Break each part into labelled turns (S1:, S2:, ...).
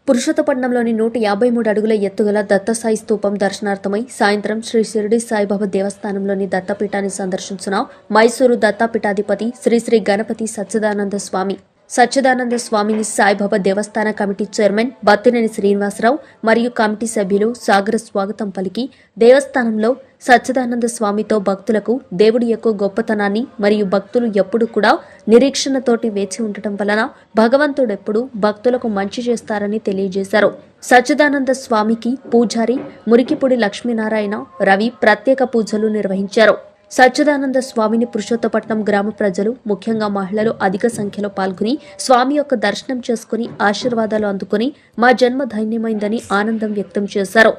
S1: పురుషోత్తపట్నంలోని 153 అడుగుల ఎత్తుగల దత్తసాయి స్తూపం దర్శనార్థమై సాయంత్రం శ్రీ షిరిడి సాయిబాబా దేవస్థానంలోని దత్తపీఠాన్ని సందర్శించిన మైసూరు దత్తపీఠాధిపతి శ్రీ శ్రీ గణపతి సచ్చిదానంద స్వామిని సాయిబాబా దేవస్థాన కమిటీ చైర్మన్ బత్తినేని శ్రీనివాసరావు మరియు కమిటీ సభ్యులు సాగర స్వాగతం పలికి దేవస్థానంలో సచ్చిదానంద స్వామితో భక్తులకు దేవుడి యొక్క గొప్పతనాన్ని మరియు భక్తులు ఎప్పుడు కూడా నిరీక్షణతోటి వేచి ఉండటం వలన భగవంతుడెప్పుడు భక్తులకు మంచి చేస్తారని తెలియజేశారు. సచ్చిదానంద స్వామికి పూజారి మురికిపూడి లక్ష్మీనారాయణ రవి ప్రత్యేక పూజలు నిర్వహించారు. సచ్చిదానంద స్వామిని పురుషోత్తపట్నం గ్రామ ప్రజలు ముఖ్యంగా మహిళలు అధిక సంఖ్యలో పాల్గొని స్వామి యొక్క దర్శనం చేసుకుని ఆశీర్వాదాలు అందుకుని మా జన్మ ధన్యమైందని ఆనందం వ్యక్తం చేశారు.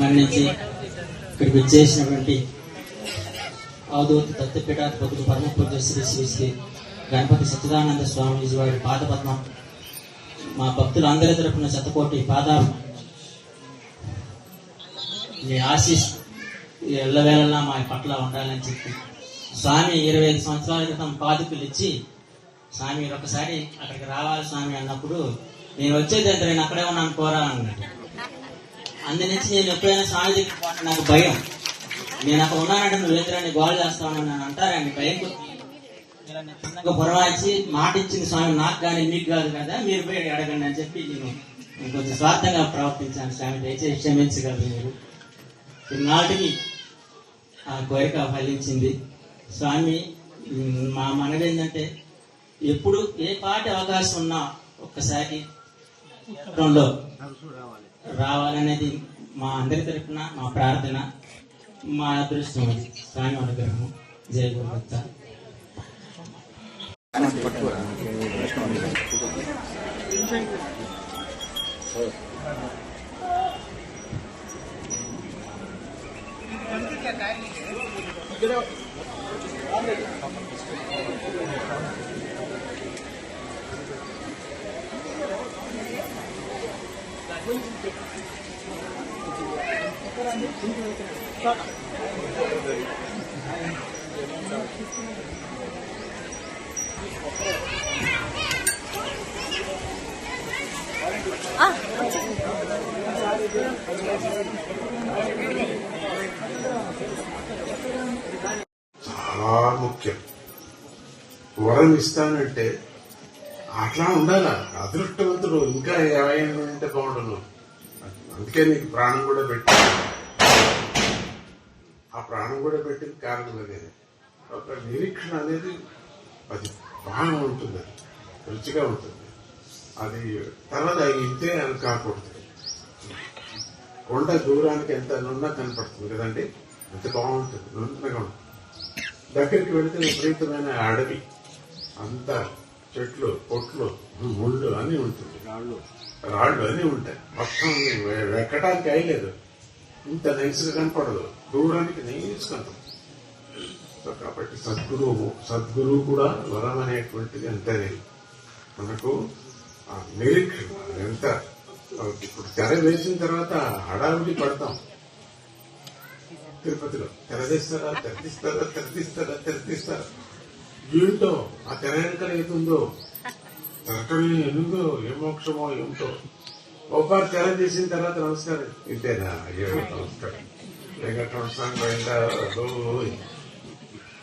S2: మన్నించి ఇక్కడికి వచ్చేసినటువంటి అవధూత దత్తపీఠాధిపతులు పరమ పూజ్య శ్రీ శ్రీ శ్రీ గణపతి సచ్చిదానంద స్వామీజీ వారి పాదపద్మం మా భక్తులందరి తరపున శతకోటి పాదాలు మీ ఆశీస్ ఎల్లవేళలా మా పట్ల ఉండాలని చెప్పి స్వామి 25 సంవత్సరాల క్రితం పాదుకులు ఇచ్చి స్వామి ఒకసారి అక్కడికి రావాలి స్వామి అన్నప్పుడు నేను వచ్చేది ఎంత నేను అక్కడే ఉన్నాను కోరా అన్నట్టు. అందునుంచి నేను ఎప్పుడైనా స్వామి దగ్గరికి పోతే నాకు భయం. నేను అక్కడ ఉన్నానంటే నువ్వు ఏంటని గోల్ చేస్తాను అని అంటారండి. భయం చిన్నగా పొరవాచి మాట ఇచ్చింది స్వామి నాకు కానీ మీకు కాదు కదా మీరు పోయి అడగండి అని చెప్పి నేను కొంచెం స్వార్థంగా ప్రవర్తించాను. స్వామి దయచేసి క్షమించగలరు మీరు. నాటికి ఆ కోరిక ఫలించింది. స్వామి మా మనవి ఏంటంటే ఎప్పుడు ఏ పాటి అవకాశం ఉన్నా ఒక్కసారి రావాలనేది మా అందరి తరఫున మా ప్రార్థన, మా అదృష్టం. అది స్వామి అనుగ్రహము. జయ గురుదత్త.
S3: చాలా ముఖ్యం. వరం ఇస్తానంటే అట్లా ఉండాలా. అదృష్టవంతుడు ఇంకా 50 ఉంటే బాగుండను. అందుకే నీకు ప్రాణం కూడా పెట్టి ఆ ప్రాణం కూడా పెట్టిన కారణం అదే. ఒక నిరీక్షణ అనేది అది బాగా ఉంటుంది, రుచిగా ఉంటుంది. అది తర్వాత ఇంతే అని కాకూడదు. కొండ దూరానికి ఎంత నున్నా కనపడుతుంది కదండి, ఎంత బాగుంటుంది, నున్నగా ఉంటుంది. దగ్గరికి వెళితే విపరీతమైన అడవి, అంతా చెట్లు పొట్లు ముళ్ళు అన్నీ ఉంటుంది, రాళ్ళు అన్నీ ఉంటాయి. మొత్తం ఎక్కడానికి అయ్యలేదు, ఇంత నైస్గా కనపడదు, దూరానికి నైస్కంటాం. కాబట్టి సద్గురువు కూడా వరం అనేటువంటిది అంతేనే. మనకు నిరీక్షణ ఎంత. ఇప్పుడు తెర వేసిన తర్వాత హడావిడి పడతాం. తిరుపతిలో తెరదీస్తారా ఏంటో ఆ తెర వెనకాల ఏతుందో, తెరకని ఎందుందో, ఏ మోక్షమో ఏమిటో. ఒకసారి తెర తీసిన తర్వాత నమస్కారం ఇంతేనా, అయ్యో నమస్కారం, వెంకటరమణ స్వామి